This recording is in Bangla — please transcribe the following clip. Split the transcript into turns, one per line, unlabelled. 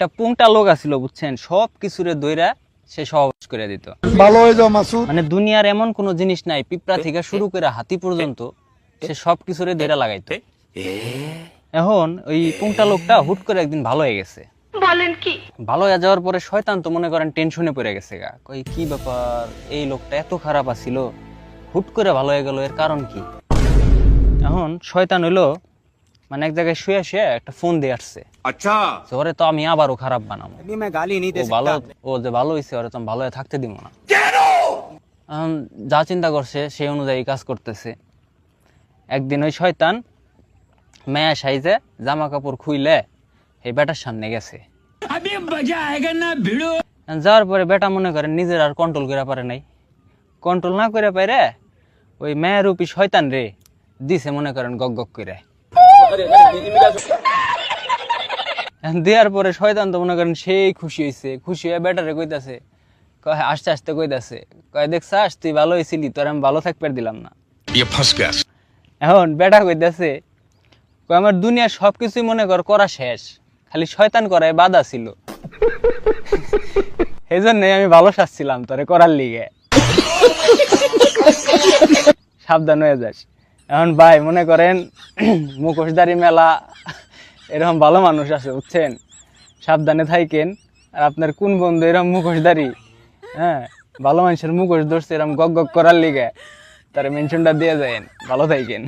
একটা পুংটা লোক আছিল বুঝছেন, সব কিছুরে দইরা সে সহবাস করে দিত।
ভালো হয়ে যাও মাসুদ।
মানে দুনিয়ার এমন কোনো জিনিস নাই, পিঁপড়া থেকে শুরু করে হাতি পর্যন্ত সে সব কিছুরে দইরা লাগাইতো। এখন ওই পুংটা লোকটা হুট করে একদিন ভালো হয়ে গেছে।
বলেন কি?
ভালো হয়ে যাওয়ার পরে শয়তান তো মনে করেন টেনশনে পড়ে গেছে গা, কই কি ব্যাপার, এই লোকটা এত খারাপ আছিল, হুট করে ভালো হয়ে গেল, এর কারণ কি? এখন শয়তান হইলো মানে এক জায়গায় শুয়ে শুয়ে একটা ফোন দিয়ে আসছে,
अच्छा
ওরে তো আমি আবারও খারাপ বানাবো,
अभी मैं गाली नहीं दे
ও ভালো,
सकता
ও যে ভালো হয়েছে ওরে তো আমি ভালো হয়ে থাকতে দিব না। এখন যা চিন্তা করছে সেই অনুযায়ী কাজ করতেছে। একদিন ওই শয়তান মেয়া সাইজে জামা কাপড় খুইলে এই বেটার সামনে গেছে।
अभी मजा आएगा ना भिड़ो।
যাওয়ার পরে বেটা মনে করেন নিজের আর কন্ট্রোল করে পারে নাই, কন্ট্রোল না করে পারে ওই মেয়ের রূপী শয়তান রে দিছে মনে করেন গক গক করে। দেওয়ার পরে শয়তান তো মনে করেন সেই খুশি হয়েছে, খুশি হয়ে বেটারে কইতাছে, কয় আস্তে আস্তে কইতাছে, কয় দেখছাস তুই ভালো হয়েছিলি, তোর আমি ভালো থাকতে দিলাম না। এখন বেটা কইতাছে, কয় আমার দুনিয়ার সবকিছুই মনে করা শেষ, খালি শয়তান করায় বাধা ছিল, এই জন্যই আমি ভালো শাসছিলাম তোরে করার লিগে, সাবধান হয়ে যাস। এখন ভাই মনে করেন মুখোশধারী মেলা এরকম ভালো মানুষ আছে বুঝছেন, সাবধানে থাকেন। আর আপনার কোন বন্ধু এরকম মুখোশধারী, হ্যাঁ ভালো মানুষের মুখোশ ধরছে এরকম গক গক করার লিগে, তার মেনশনটা দিয়ে যায়েন, ভালো থাকেন।